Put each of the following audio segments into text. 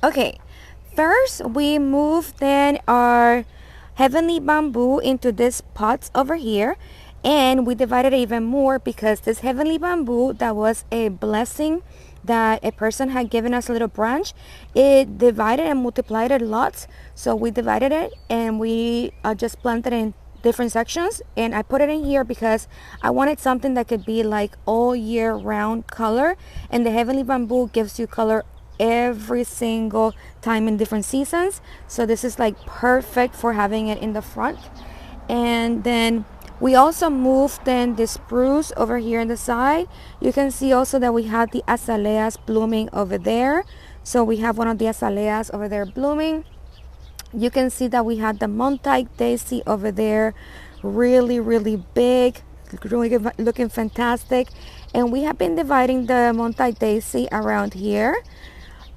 Okay, first we move then our heavenly bamboo into these pots over here, and we divided it even more because this heavenly bamboo that was a blessing that a person had given us a little branch, it divided and multiplied it lots. So we divided it and we just planted it in different sections, and I put it in here because I wanted something that could be like all year round color, and the heavenly bamboo gives you color every single time in different seasons. So this is like perfect for having it in the front. And then we also moved then the spruce over here on the side. You can see also that we have the azaleas blooming over there. So we have one of the azaleas over there blooming. You can see that we had the Montauk daisy over there, really big, looking fantastic. And we have been dividing the Montauk daisy around here.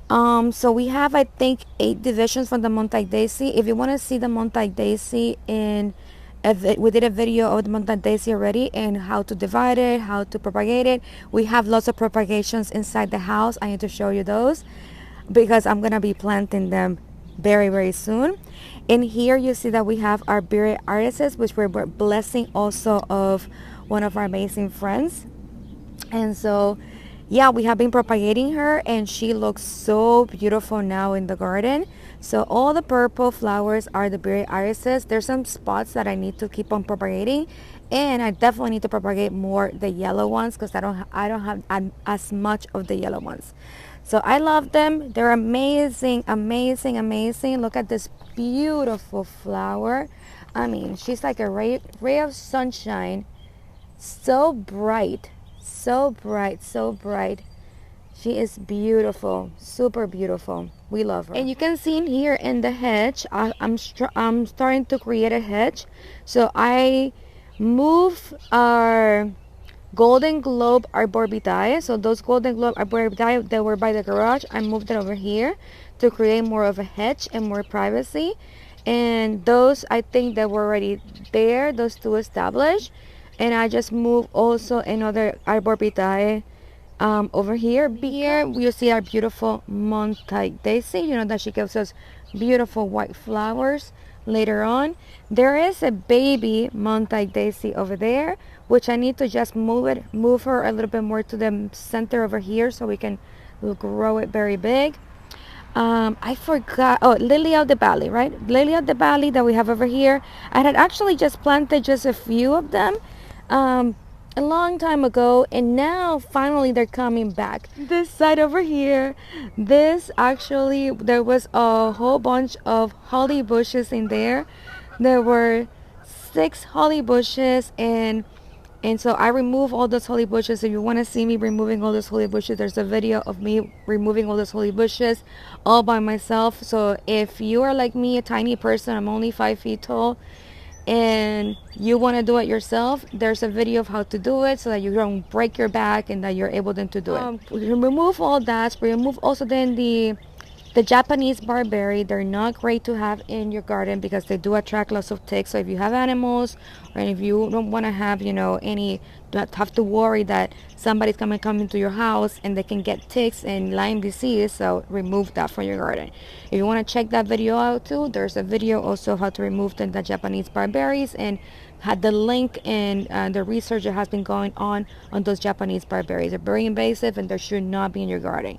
So we have, I think, 8 divisions from the Montauk daisy. If you want to see the Montauk daisy we did a video of the Montauk daisy already and how to divide it, how to propagate it. We have lots of propagations inside the house. I need to show you those because I'm gonna be planting them very soon. In here you see that we have our berry irises, which we're blessing also of one of our amazing friends. And so yeah, we have been propagating her and she looks so beautiful now in the garden. So all the purple flowers are the berry irises. There's some spots that I need to keep on propagating, and I definitely need to propagate more the yellow ones because I don't have as much of the yellow ones. So I love them. They're amazing. Look at this beautiful flower. I mean, she's like a ray of sunshine. So bright. She is beautiful, super beautiful. We love her. And you can see in here in the hedge, I'm starting to create a hedge. So I move our golden globe arborvitae. So those golden globe arborvitae that were by the garage, I moved it over here to create more of a hedge and more privacy. And those, I think that were already there, those 2 established. And I just move also another arborvitae over here. Here you see our beautiful Montauk daisy. You know that she gives us beautiful white flowers later on. There is a baby Montauk daisy over there, which I need to just move her a little bit more to the center over here so we can grow it very big. I forgot, oh, Lily of the Valley, right? Lily of the Valley that we have over here. I had actually just planted just a few of them a long time ago, and now finally they're coming back. This side over here, there was a whole bunch of holly bushes in there. There were 6 holly bushes, and so I remove all those holly bushes. If you want to see me removing all those holly bushes, there's a video of me removing all those holly bushes all by myself. So if you are like me, a tiny person, I'm only 5 feet tall, and you want to do it yourself, there's a video of how to do it so that you don't break your back and that you're able then to do it. Remove all that. Remove also then the Japanese barberry. They're not great to have in your garden because they do attract lots of ticks. So if you have animals, or if you don't want to have, don't have to worry that somebody's come into your house and they can get ticks and Lyme disease, so remove that from your garden. If you want to check that video out too, there's a video also how to remove the Japanese barberries, and had the link and the research that has been going on those Japanese barberries. They're very invasive and they should not be in your garden.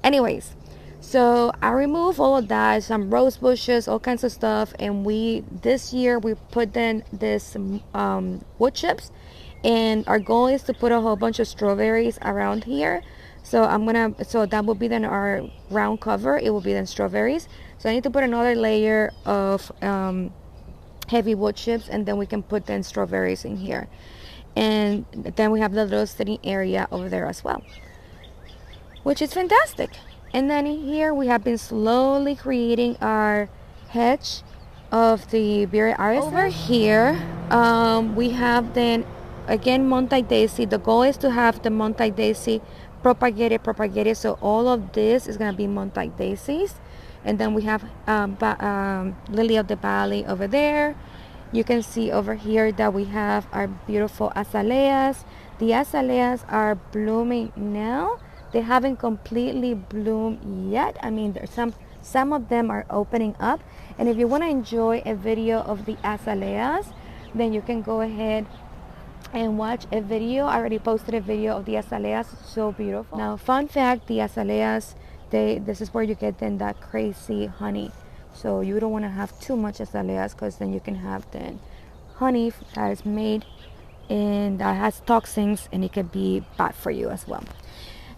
Anyways, so I remove all of that, some rose bushes, all kinds of stuff, and this year we put in this wood chips, and our goal is to put a whole bunch of strawberries around here. So that will be then our round cover. It will be then strawberries. So I need to put another layer of heavy wood chips, and then we can put then strawberries in here, and then we have the little sitting area over there as well, which is fantastic. And then here we have been slowly creating our hedge of the berry iris. Over here we have then again Montauk daisy. The goal is to have the Montauk daisy propagated, so all of this is going to be Montauk daisies. And then we have Lily of the Valley over there. You can see over here that we have our beautiful azaleas. The azaleas are blooming now. They haven't completely bloomed yet. I mean, there's some of them are opening up. And if you want to enjoy a video of the azaleas, then you can go ahead and watch a video. I already posted a video of the azaleas. It's so beautiful. Now, fun fact, the azaleas, this is where you get then that crazy honey. So you don't want to have too much azaleas, because then you can have then honey that is made and that has toxins, and it could be bad for you as well.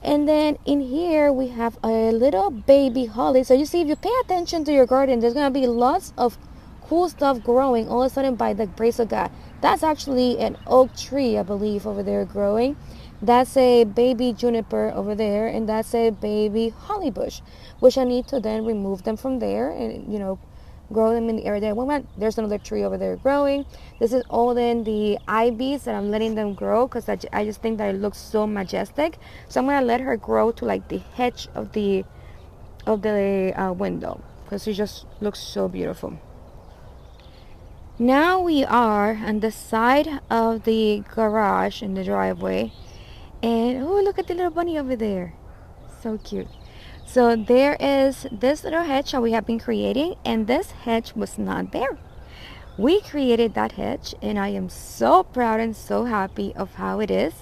And then in here we have a little baby holly. So you see, if you pay attention to your garden, there's gonna be lots of cool stuff growing all of a sudden by the grace of God. That's actually an oak tree, I believe, over there growing. That's a baby juniper over there, and that's a baby holly bush, which I need to then remove them from there and, you know, grow them in the area that I went. There's another tree over there growing. This is all then the ivies that I'm letting them grow, because I just think that it looks so majestic. So I'm gonna let her grow to like the hedge of the window, because she just looks so beautiful. Now we are on the side of the garage in the driveway, and oh, look at the little bunny over there, so cute. So there is this little hedge that we have been creating, and this hedge was not there. We created that hedge, and I am so proud and so happy of how it is.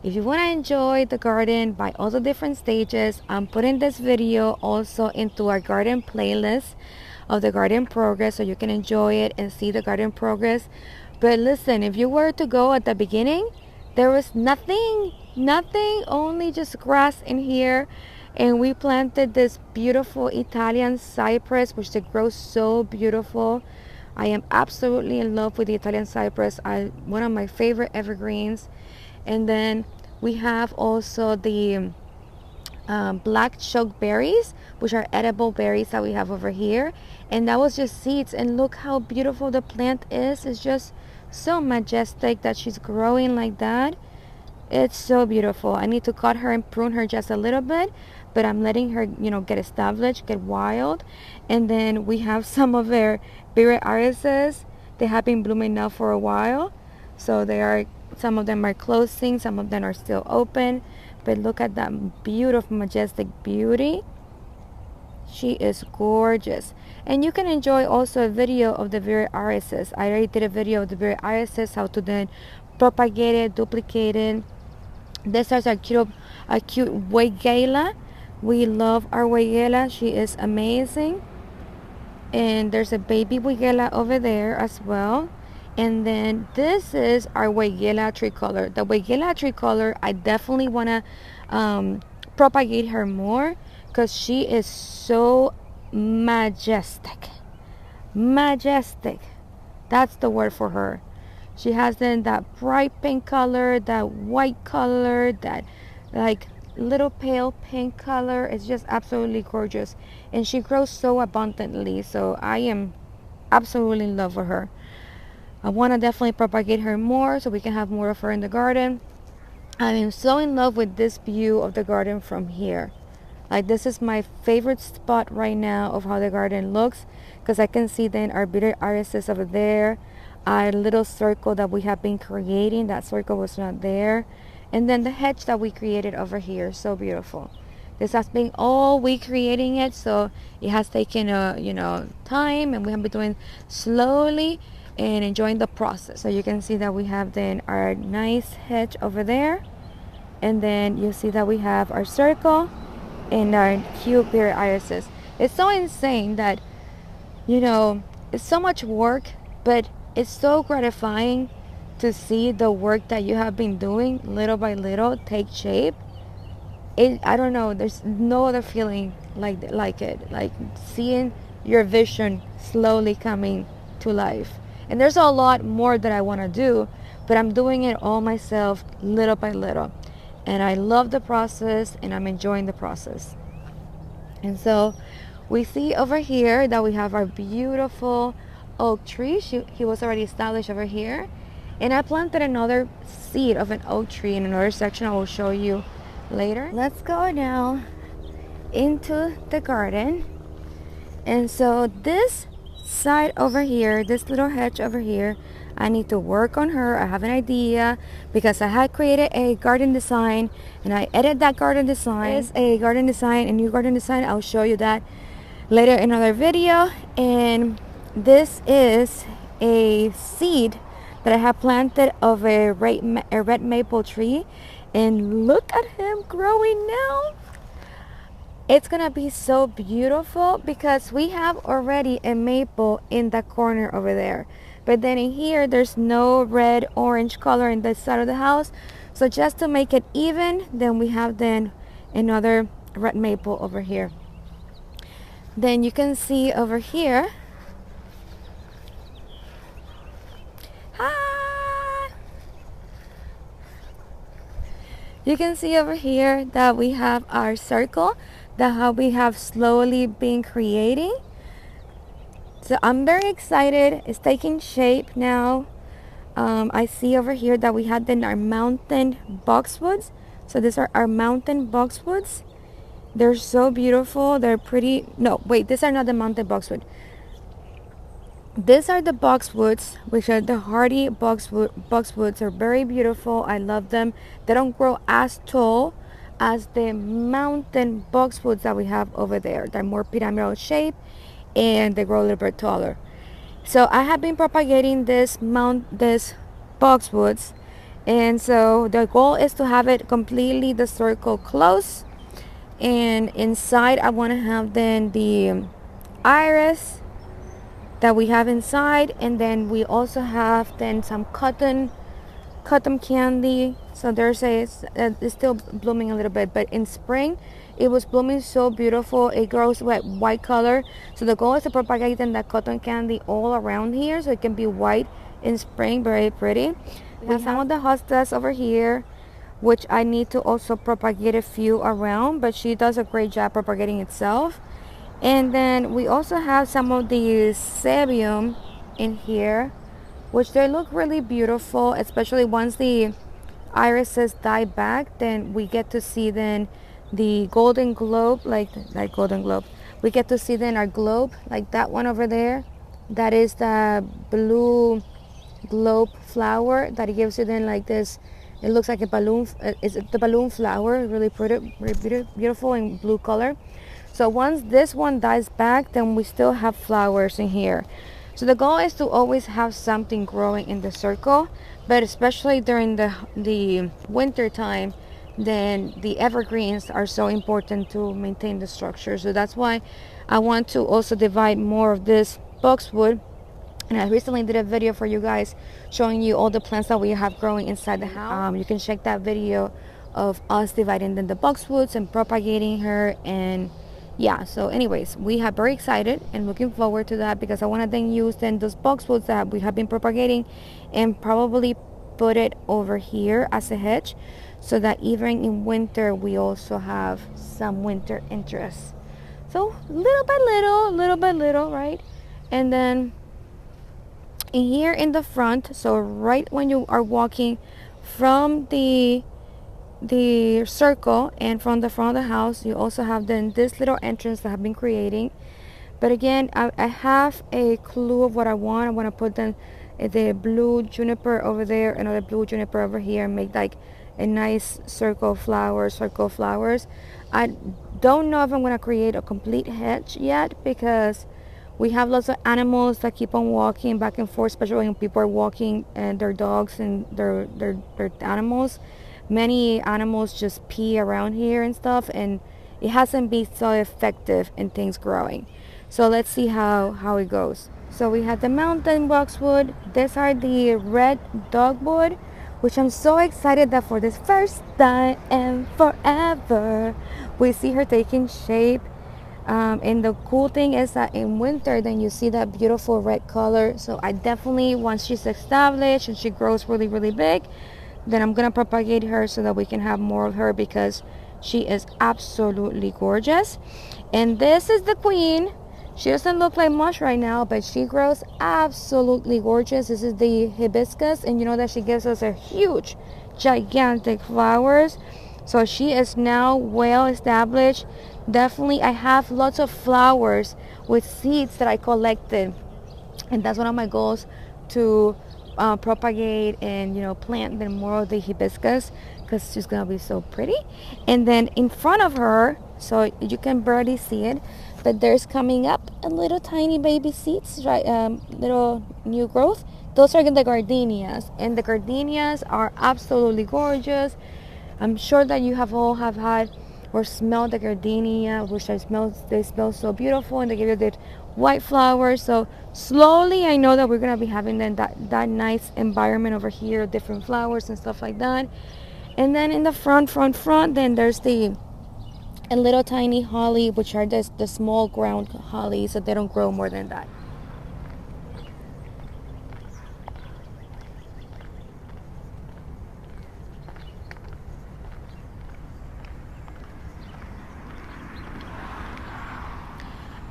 If you want to enjoy the garden by all the different stages, I'm putting this video also into our garden playlist of the garden progress, so you can enjoy it and see the garden progress. But listen, if you were to go at the beginning, there was nothing, only just grass in here. And we planted this beautiful Italian cypress, which they grow so beautiful. I am absolutely in love with the Italian cypress. One of my favorite evergreens. And then we have also the black chokeberries, which are edible berries that we have over here. And that was just seeds. And look how beautiful the plant is. It's just so majestic that she's growing like that. It's so beautiful. I need to cut her and prune her just a little bit, but I'm letting her, you know, get established, get wild. And then we have some of their berry irises. They have been blooming now for a while. So some of them are closing, some of them are still open. But look at that beautiful, majestic beauty. She is gorgeous. And you can enjoy also a video of the berry irises. I already did a video of the berry irises, how to then propagate it, duplicate it. This is a cute Weigela. We love our Weigela. She is amazing. And there's a baby Weigela over there as well. And then this is our Weigela tricolor. The Weigela tricolor, I definitely want to propagate her more, because she is so majestic. Majestic. That's the word for her. She has then that bright pink color, that white color, that like little pale pink color. It's just absolutely gorgeous. And she grows so abundantly. So I am absolutely in love with her. I want to definitely propagate her more so we can have more of her in the garden. I am so in love with this view of the garden from here. Like, this is my favorite spot right now of how the garden looks, because I can see then our bitter irises over there. Our little circle that we have been creating, that circle was not there. And then the hedge that we created over here, so beautiful. This has been all we creating it, so it has taken time, and we have been doing slowly and enjoying the process. So you can see that we have then our nice hedge over there, and then you see that we have our circle and our cute berry irises. It's so insane that, you know, it's so much work, but it's so gratifying to see the work that you have been doing little by little take shape. I don't know, there's no other feeling like it, like seeing your vision slowly coming to life. And there's a lot more that I want to do, but I'm doing it all myself, little by little. And I love the process, and I'm enjoying the process. And so we see over here that we have our beautiful oak tree. He was already established over here. And I planted another seed of an oak tree in another section I will show you later. Let's go now into the garden. And so this side over here, this little hedge over here, I need to work on her. I have an idea, because I had created a garden design and I edited that garden design. It's a garden design, a new garden design. I'll show you that later in another video. And this is a seed that I have planted of a red maple tree, and look at him growing now. It's gonna be so beautiful because we have already a maple in the corner over there, but then in here there's no red orange color in this side of the house. So just to make it even, then we have then another red maple over here. Then you can see over here, hi, you can see over here that we have our circle that how we have slowly been creating. So I'm very excited. It's taking shape now. I see over here that we had then our mountain boxwoods. So these are our mountain boxwoods. They're so beautiful. They're pretty. No, wait, these are not the mountain boxwood. These are the boxwoods, which are the hardy boxwoods. Are very beautiful. I love them. They don't grow as tall as the mountain boxwoods that we have over there. They're more pyramidal shape and they grow a little bit taller. So I have been propagating this boxwoods, and so the goal is to have it completely the circle close, and inside I want to have then the iris that we have inside, and then we also have then some cotton candy. So there's it's still blooming a little bit, but in spring it was blooming so beautiful. It grows with white color. So the goal is to propagate then that cotton candy all around here so it can be white in spring. Very pretty. We have some of the hostas over here, which I need to also propagate a few around, but she does a great job propagating itself. And then we also have some of the cebium in here, which they look really beautiful, especially once the irises die back. Then we get to see then the golden globe, like golden globe. We get to see then our globe, like that one over there. That is the blue globe flower that it gives you then like this. It looks like a balloon. It's the balloon flower, really pretty, really beautiful in blue color. So once this one dies back, then we still have flowers in here. So the goal is to always have something growing in the circle, but especially during the winter time, then the evergreens are so important to maintain the structure. So that's why I want to also divide more of this boxwood. And I recently did a video for you guys showing you all the plants that we have growing inside the house. You can check that video of us dividing then the boxwoods and propagating her. And yeah, so anyways, we have very excited and looking forward to that, because I want to then use then those boxwoods that we have been propagating and probably put it over here as a hedge, so that even in winter we also have some winter interest. So little by little, right? And then in here in the front, so right when you are walking from the circle and from the front of the house, you also have then this little entrance that I've been creating. But again, I have a clue of what I want. I want to put then the blue juniper over there, another blue juniper over here, and make like a nice circle flowers. I don't know if I'm going to create a complete hedge yet, because we have lots of animals that keep on walking back and forth, especially when people are walking and their dogs and their animals. Many animals just pee around here and stuff, and it hasn't been so effective in things growing. So let's see how it goes. So we had the mountain boxwood. These are the red dogwood, which I'm so excited that for this first time and forever, we see her taking shape. And the cool thing is that in winter, then you see that beautiful red color. So I definitely, once she's established and she grows really, really big, then I'm gonna propagate her so that we can have more of her, because she is absolutely gorgeous. And this is the queen. She doesn't look like much right now, but she grows absolutely gorgeous. This is the hibiscus, and you know that she gives us a huge, gigantic flowers. So she is now well established. Definitely, I have lots of flowers with seeds that I collected, and that's one of my goals, to propagate and plant then more of the hibiscus, because she's gonna be so pretty. And then in front of her, so you can barely see it, But there's coming up a little tiny baby seeds, right? Little new growth. Those are the gardenias, and the gardenias are absolutely gorgeous. I'm sure that you have all have had or smelled the gardenia, which they smell so beautiful, and they give you the white flowers. So slowly, I know that we're gonna be having then that nice environment over here, different flowers and stuff like that. And then in the front, then there's the a little tiny holly, which are the small ground holly, so they don't grow more than that.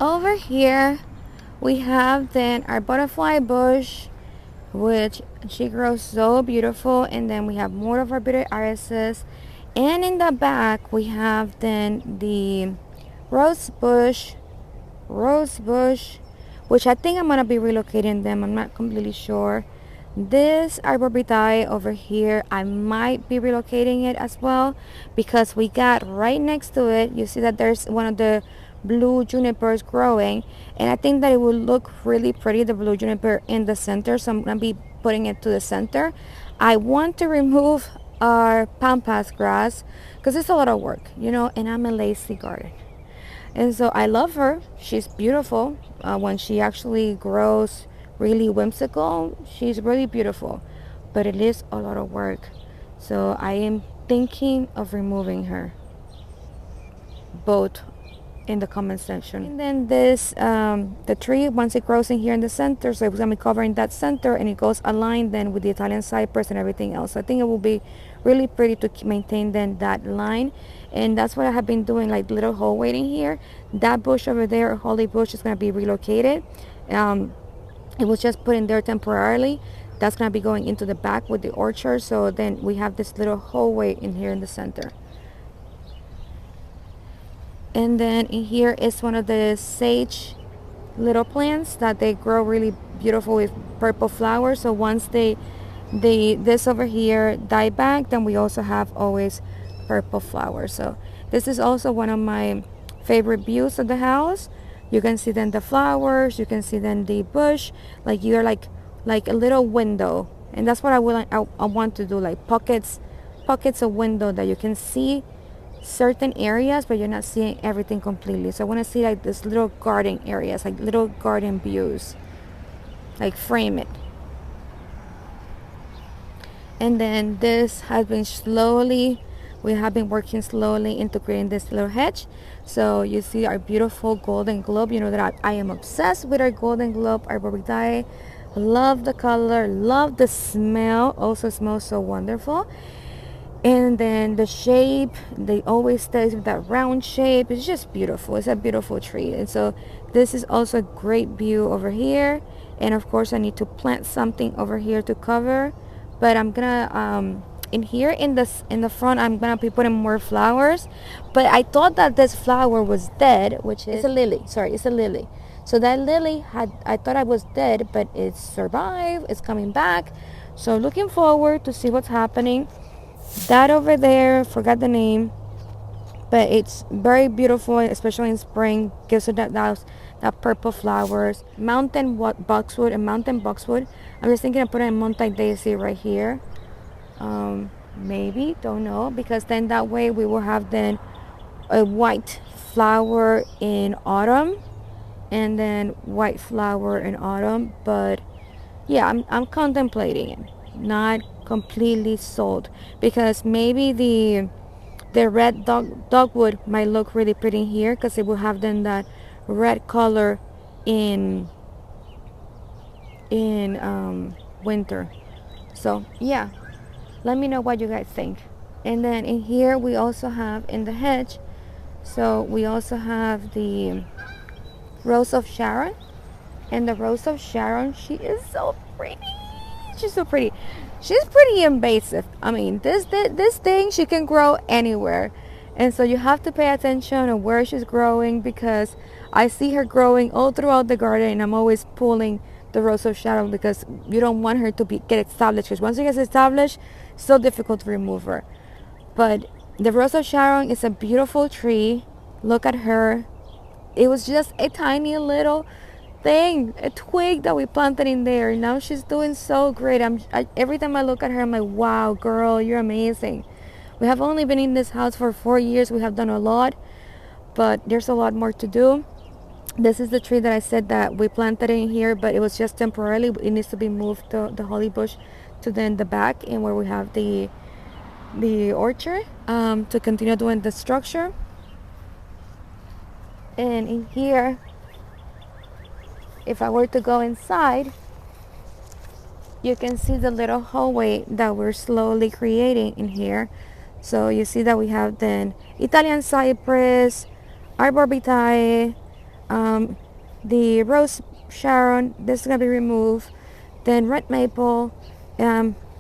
Over here we have then our butterfly bush, which she grows so beautiful, and then we have more of our bitter irises, and in the back we have then the rose bush, which I think I'm gonna be relocating them. I'm not completely sure. This arborvitae over here, I might be relocating it as well, because we got right next to it, you see that there's one of the blue junipers growing, and I think that it will look really pretty, the blue juniper in the center, so I'm gonna be putting it to the center. I want to remove our pampas grass because it's a lot of work, you know, and I'm a lazy garden, and so I love her. She's beautiful. When she actually grows really whimsical, she's really beautiful, but it is a lot of work, so I am thinking of removing her. Both in the comment section. And then this the tree, once it grows in here in the center, so it's gonna be covering that center, and it goes aligned then with the Italian cypress and everything else. So I think it will be really pretty to maintain then that line, and that's what I have been doing, like little hallway in here. That bush over there, holly bush, is gonna be relocated. It was just put in there temporarily. That's gonna be going into the back with the orchard, so then we have this little hallway in here in the center. And then in here is one of the sage little plants that they grow really beautiful with purple flowers. So once this over here die back, then we also have always purple flowers. So this is also one of my favorite views of the house. You can see then the flowers, you can see then the bush, like you're like a little window, and that's what I want to do, like pockets of window that you can see certain areas, but you're not seeing everything completely. So I want to see like this little garden areas, like little garden views, like frame it. And then this has been we have been working slowly into creating this little hedge. So you see our beautiful golden globe. You know that I am obsessed with our golden globe arborvitae. Love the color, love the smell, also smells so wonderful. And then the shape, they always stays with that round shape. It's just beautiful. It's a beautiful tree. And so this is also a great view over here. And of course I need to plant something over here to cover, but I'm gonna in here in the front, I'm gonna be putting more flowers. But I thought that this flower was dead, which is a lily. Sorry, it's a lily. So that lily I thought I was dead, but it's survived, it's coming back. So looking forward to see what's happening. That over there, forgot the name, but it's very beautiful, especially in spring. Gives it that purple flowers. Mountain boxwood and mountain boxwood. I'm just thinking of putting a Montauk daisy right here. Maybe, don't know, because then that way we will have then a white flower in autumn, and then white flower in autumn. But yeah, I'm contemplating it. Not completely sold, because maybe the red dogwood might look really pretty here, because it will have then that red color in winter. So yeah, let me know what you guys think. And then in here we also have in the hedge, so we also have the Rose of Sharon. And the Rose of Sharon, she is so pretty. She's so pretty. She's pretty invasive. I mean, this thing, she can grow anywhere, and so you have to pay attention on where she's growing, because I see her growing all throughout the garden, and I'm always pulling the Rose of Sharon because you don't want her to get established, because once she gets established, it's so difficult to remove her. But the Rose of Sharon is a beautiful tree. Look at her. it was just a tiny little thing, a twig that we planted in there. Now she's doing so great. Every time I look at her, I'm like, wow, girl, you're amazing. We have only been in this house for 4 years. We have done a lot, but there's a lot more to do. This is the tree that I said that we planted in here, but it was just temporarily. It needs to be moved, the holly bush, to then the back and where we have the orchard, to continue doing the structure. And in here, if I were to go inside, you can see the little hallway that we're slowly creating in here. So you see that we have then Italian cypress, arbor vitae, the rose sharon, this is going to be removed, then red maple,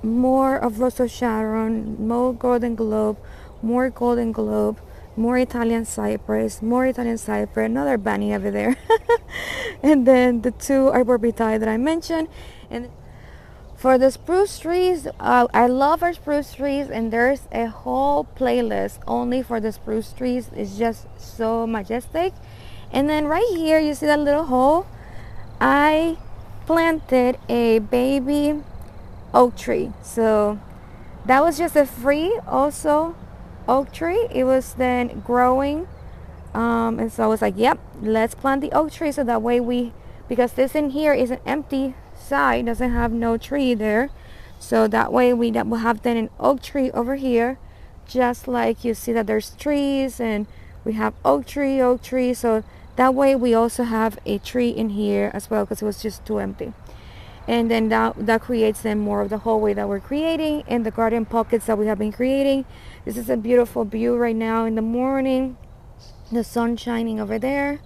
more of rose of sharon, more golden globe, more Italian cypress, another bunny over there. And then the 2 arbor vitae that I mentioned. And for the spruce trees, I love our spruce trees, and there's a whole playlist only for the spruce trees. It's just so majestic. And then right here, you see that little hole? I planted a baby oak tree. So that was just a free also oak tree. It was then growing. And so I was like, yep, let's plant the oak tree so that way because this in here is an empty side, doesn't have no tree there. So that way we will have then an oak tree over here, just like you see that there's trees and we have oak tree. So that way we also have a tree in here as well, because it was just too empty. And then that creates then more of the hallway that we're creating and the garden pockets that we have been creating. This is a beautiful view right now in the morning. The sun shining over there.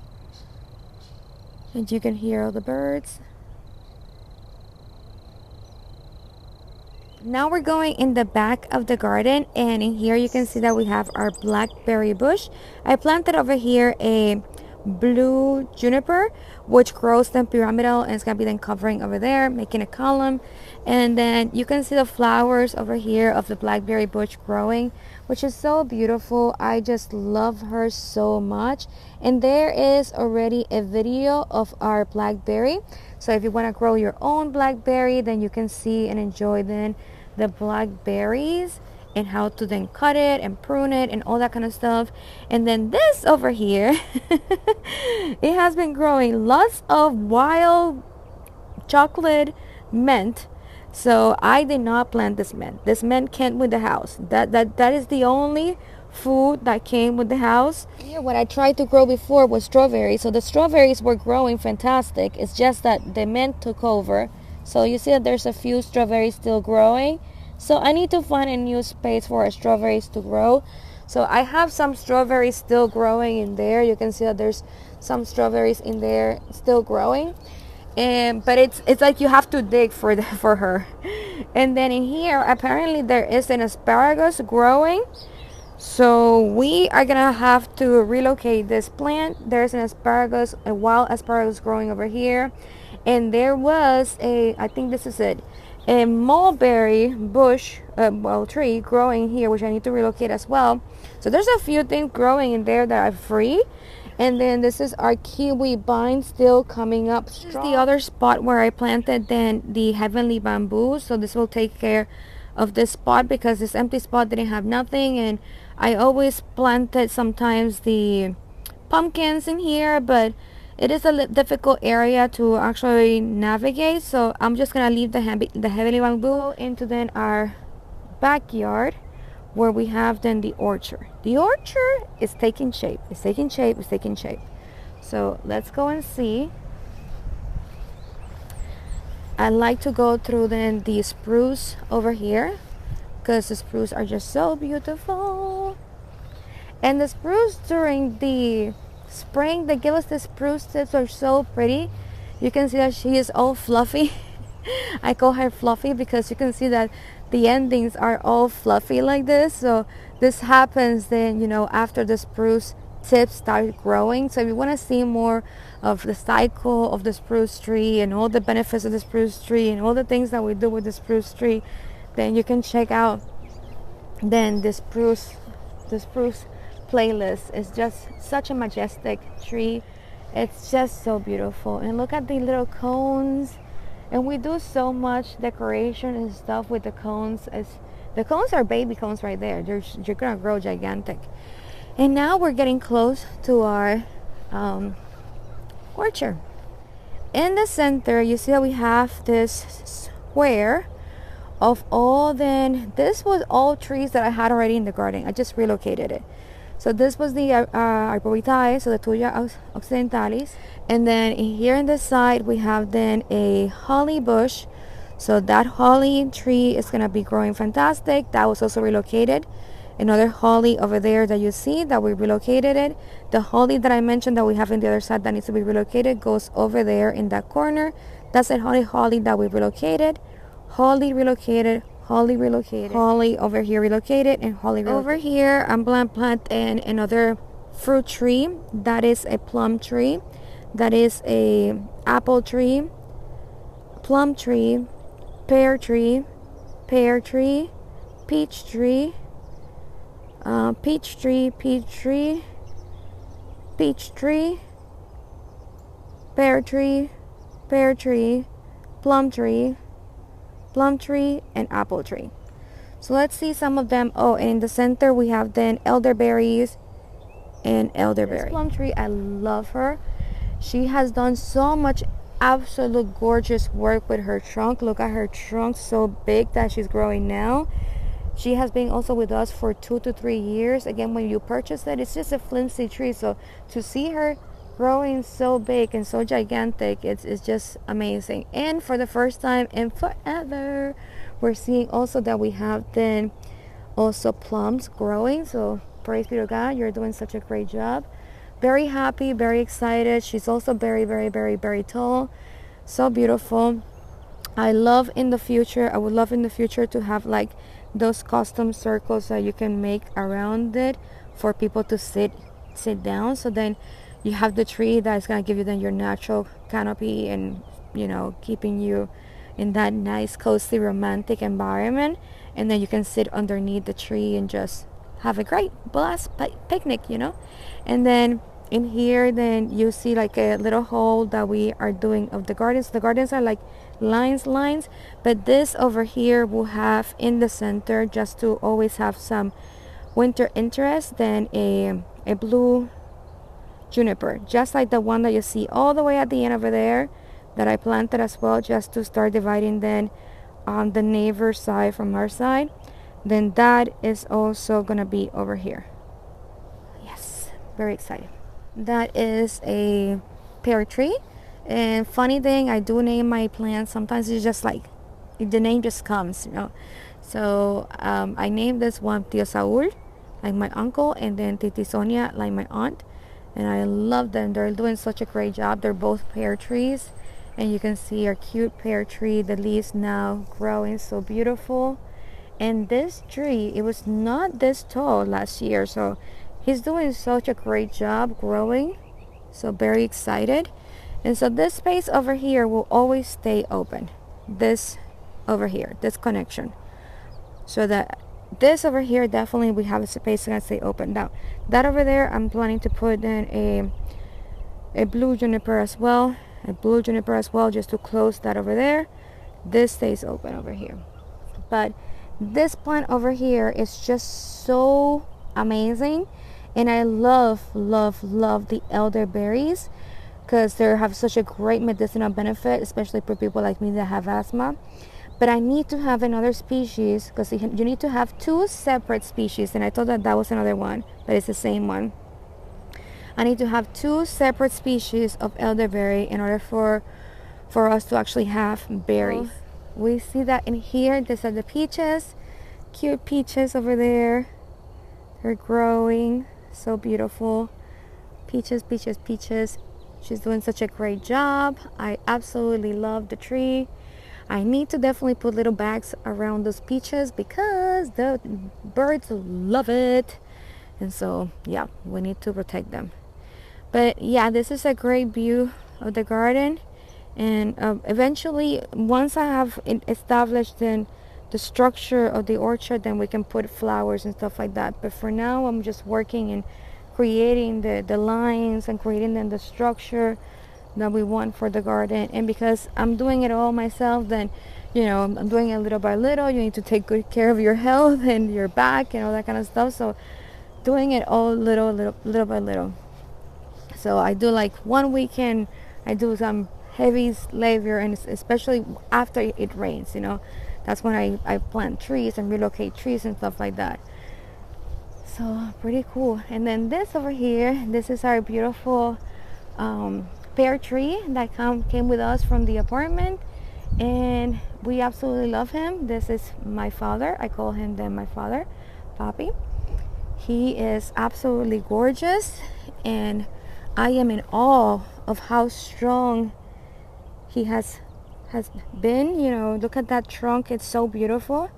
And you can hear all the birds. Now we're going in the back of the garden, and in here you can see that we have our blackberry bush. I planted over here a blue juniper, which grows then pyramidal, and it's gonna be then covering over there, making a column. And then you can see the flowers over here of the blackberry bush growing, which is so beautiful. I just love her so much. And there is already a video of our blackberry, so if you want to grow your own blackberry, then you can see and enjoy then the blackberries and how to then cut it and prune it and all that kind of stuff. And then this over here, it has been growing lots of wild chocolate mint. So I did not plant this mint. This mint came with the house. That is the only food that came with the house. Yeah, what I tried to grow before was strawberries. So the strawberries were growing fantastic. It's just that the mint took over. So you see that there's a few strawberries still growing. So I need to find a new space for our strawberries to grow. So I have some strawberries still growing in there. You can see that there's some strawberries in there still growing. But it's like you have to dig for her. And then in here, apparently there is an asparagus growing. So we are gonna have to relocate this plant. There's a wild asparagus growing over here. And there was I think this is it, a mulberry bush, tree growing here, which I need to relocate as well. So there's a few things growing in there that are free. And then this is our kiwi vine still coming up strong. This is the other spot where I planted then the heavenly bamboo. So this will take care of this spot, because this empty spot didn't have nothing. And I always planted sometimes the pumpkins in here, but it is a difficult area to actually navigate. So I'm just gonna leave the heavenly bamboo into then our backyard, where we have then the orchard. The orchard is taking shape. It's taking shape. So let's go and see. I like to go through then the spruce over here, because the spruce are just so beautiful. And the spruce during the spring, they give us the spruce tips are so pretty. You can see that she is all fluffy. I call her fluffy because you can see that the endings are all fluffy like this. So this happens then, after the spruce tips start growing. So if you want to see more of the cycle of the spruce tree and all the benefits of the spruce tree and all the things that we do with the spruce tree, then you can check out then the spruce playlist. Is just such a majestic tree. It's just so beautiful. And look at the little cones. And we do so much decoration and stuff with the cones. The cones are baby cones right there. They're gonna grow gigantic. And now we're getting close to our orchard. In the center, you see that we have this square of all. Then this was all trees that I had already in the garden. I just relocated it. So this was the arborvitae, so the Tuya occidentalis. And then here in this side, we have then a holly bush. So that holly tree is gonna be growing fantastic. That was also relocated. Another holly over there that you see that we relocated it. The holly that I mentioned that we have on the other side that needs to be relocated goes over there in that corner. That's a holly that we relocated. Holly relocated. Holly relocated, holly over here relocated, and holly relocated. Over here I'm planting another fruit tree. That is a plum tree, that is a apple tree, plum tree, pear tree, peach tree, peach tree, peach tree, peach tree, pear tree, plum tree, and apple tree. So let's see some of them. Oh, and in the center we have then elderberries and elderberry. This plum tree, I love her. She has done so much absolute gorgeous work with her trunk. Look at her trunk, so big that she's growing now. She has been also with us for 2 to 3 years. Again, when you purchase it, it's just a flimsy tree. So to see her growing so big and so gigantic, it's just amazing. And for the first time in forever, we're seeing also that we have then also plums growing. So praise be to God, you're doing such a great job. Very happy, very excited. She's also very, very, very, very tall. So beautiful. I would love in the future to have like those custom circles that you can make around it for people to sit down. So then you have the tree that is going to give you then your natural canopy and, you know, keeping you in that nice, cozy, romantic environment. And then you can sit underneath the tree and just have a great blast picnic, you know. And then in here, then you see like a little hole that we are doing of the gardens. The gardens are like lines, but this over here will have in the center, just to always have some winter interest, then a blue juniper, just like the one that you see all the way at the end over there that I planted as well, just to start dividing then on the neighbor side from our side. Then that is also gonna be over here. Yes, very excited. That is a pear tree. And funny thing, I do name my plants. Sometimes it's just like the name just comes, you know. So I named this one Tio Saul, like my uncle, and then Titi Sonia, like my aunt. And I love them. They're doing such a great job. They're both pear trees, and you can see our cute pear tree, the leaves now growing so beautiful. And this tree, it was not this tall last year, so he's doing such a great job growing. So very excited. And so this space over here will always stay open. This over here, this connection, so that this over here, definitely we have a space that's stay open. Now that over there, I'm planning to put in a blue juniper as well, just to close that over there. This stays open over here. But this plant over here is just so amazing, and I love the elderberries, because they have such a great medicinal benefit, especially for people like me that have asthma. But I need to have another species, because you need to have 2 separate species, and I thought that was another one, but it's the same one. I need to have 2 separate species of elderberry in order for us to actually have berries. We see that in here. These are the peaches, cute peaches over there. They're growing so beautiful. Peaches. She's doing such a great job. I absolutely love the tree. I need to definitely put little bags around those peaches because the birds love it. And so, yeah, we need to protect them. But yeah, this is a great view of the garden. And eventually, once I have established then the structure of the orchard, then we can put flowers and stuff like that. But for now, I'm just working and creating the lines and creating then the structure that we want for the garden. And because I'm doing it all myself, then I'm doing it little by little. You need to take good care of your health and your back and all that kind of stuff. So doing it all little by little. So I do like one weekend, I do some heavy labor, and especially after it rains, that's when I plant trees and relocate trees and stuff like that. So pretty cool. And then this over here, this is our beautiful pear tree that came with us from the apartment, and we absolutely love him. This is my father. I call him then my father, Papi. He is absolutely gorgeous, and I am in awe of how strong he has been. Look at that trunk. It's so beautiful.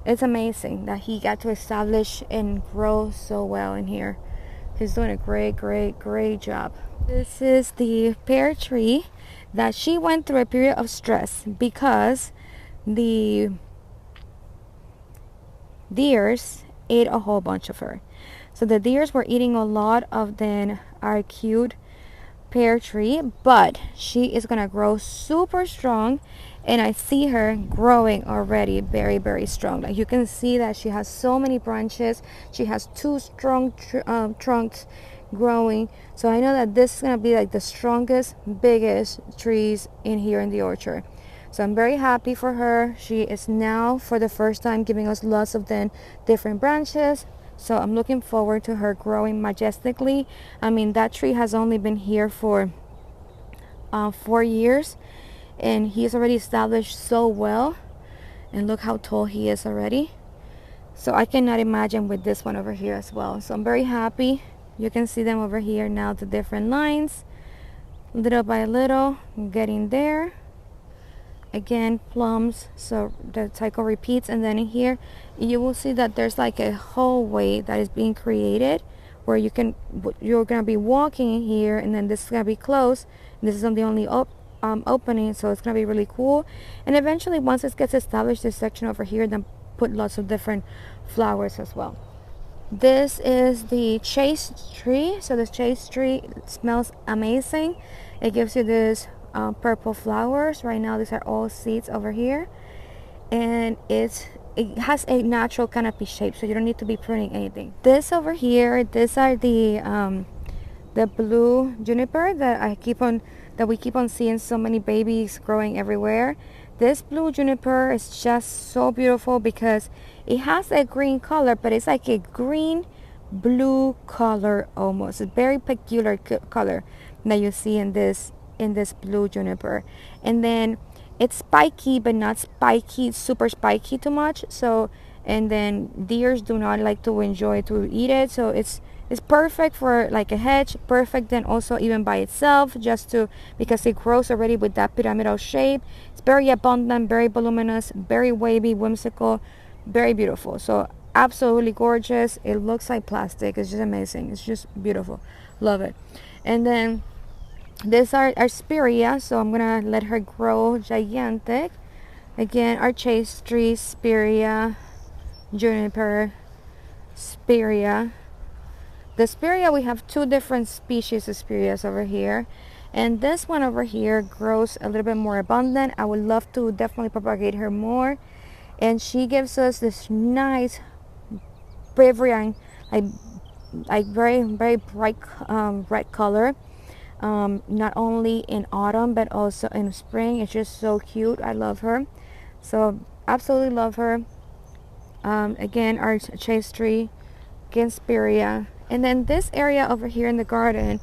It's amazing that he got to establish and grow so well in here. He's doing a great job. This is the pear tree that she went through a period of stress because the deers ate a whole bunch of her. So the deers were eating a lot of then our cute pear tree, but she is gonna grow super strong, and I see her growing already very strong. Like you can see that she has so many branches. She has two strong trunks growing. So I know that this is gonna be like the strongest, biggest trees in here in the orchard. So I'm very happy for her. She is now for the first time giving us lots of then different branches. So I'm looking forward to her growing majestically. I mean, that tree has only been here for 4 years, and he's already established so well. And look how tall he is already. So I cannot imagine with this one over here as well. So I'm very happy. You can see them over here now, the different lines, little by little, getting there. Again, plums, so the cycle repeats. And then in here you will see that there's like a hallway that is being created where you're gonna be walking in here, and then this is gonna be closed, and this is the only opening, so it's gonna be really cool. And eventually, once it gets established, this section over here, then put lots of different flowers as well. This is the chase tree. So the chase tree smells amazing. It gives you this purple flowers. Right now these are all seeds over here, and it has a natural canopy shape, so you don't need to be pruning anything. This over here, these are the blue juniper that we keep on seeing so many babies growing everywhere. This blue juniper is just so beautiful because it has a green color, but it's like a green blue color almost. A very peculiar color that you see in this blue juniper. And then it's spiky, but not spiky, super spiky too much. So, and then deers do not like to enjoy to eat it. So it's perfect for like a hedge, perfect then also even by itself, because it grows already with that pyramidal shape. It's very abundant, very voluminous, very wavy, whimsical, very beautiful. So absolutely gorgeous. It looks like plastic. It's just amazing. It's just beautiful. Love it. And then these are our spirea, so I'm gonna let her grow gigantic. Again, our chase tree, spirea, juniper, spirea. The spirea, we have two different species of spireas over here, and this one over here grows a little bit more abundant. I would love to definitely propagate her more, and she gives us this nice vibrant, like very bright red color. Not only in autumn but also in spring. It's just so cute. I love her, so absolutely love her. Again, our chase tree, again spirea. And then this area over here in the garden,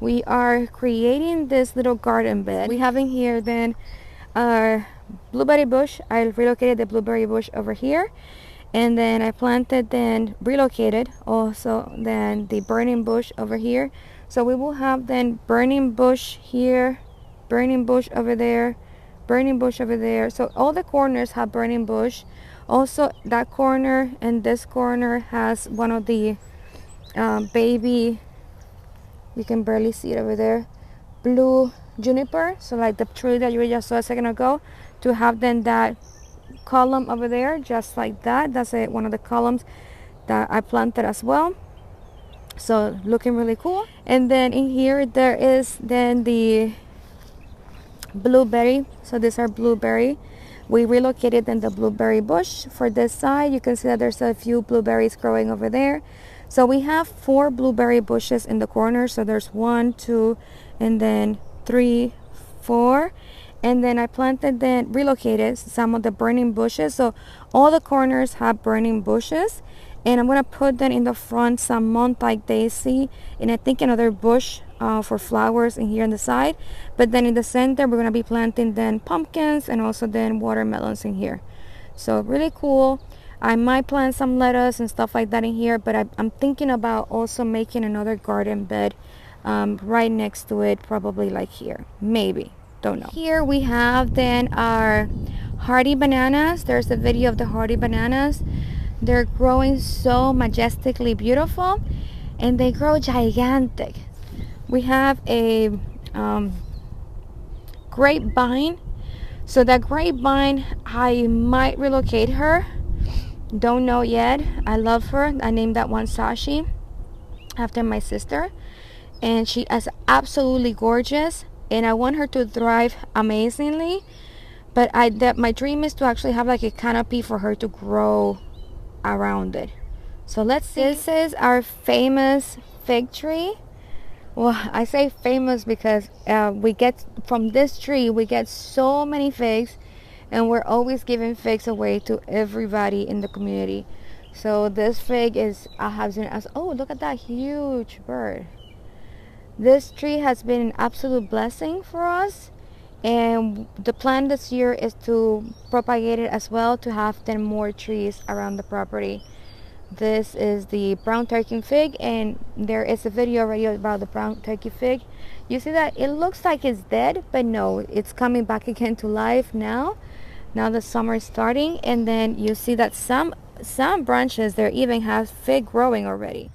we are creating this little garden bed. We have in here then our blueberry bush. I relocated the blueberry bush over here, and then I planted, then relocated also then the burning bush over here. So we will have then burning bush here, burning bush over there, burning bush over there. So all the corners have burning bush. Also that corner and this corner has one of the baby, you can barely see it over there, blue juniper. So like the tree that you just saw a second ago, to have then that column over there, just like that. That's one of the columns that I planted as well. So looking really cool. And then in here there is then the blueberry. So these are blueberry. We relocated then the blueberry bush for this side. You can see that there's a few blueberries growing over there. So we have 4 blueberry bushes in the corner. So there's 1, 2, and then 3, 4. And then I planted, then relocated some of the burning bushes. So all the corners have burning bushes. And I'm gonna put then in the front some Montauk daisy, and I think another bush for flowers in here on the side. But then in the center we're gonna be planting then pumpkins and also then watermelons in here. So really cool. I might plant some lettuce and stuff like that in here, but I'm thinking about also making another garden bed right next to it, probably like here, maybe, don't know. Here we have then our hardy bananas. There's a video of the hardy bananas. They're growing so majestically beautiful, and they grow gigantic. We have a grapevine. So that grapevine, I might relocate her. Don't know yet. I love her. I named that one Sashi after my sister, and she is absolutely gorgeous, and I want her to thrive amazingly. But my dream is to actually have like a canopy for her to grow around it. So let's see. This is our famous fig tree. Well, I say famous because we get from this tree, we get so many figs, and we're always giving figs away to everybody in the community. So this fig is oh, look at that huge bird. This tree has been an absolute blessing for us, and the plan this year is to propagate it as well, to have 10 more trees around the property. This is the brown turkey fig, and there is a video already about the brown turkey fig. You see that it looks like it's dead, but no, it's coming back again to life now the summer is starting. And then you see that some branches there even have fig growing already.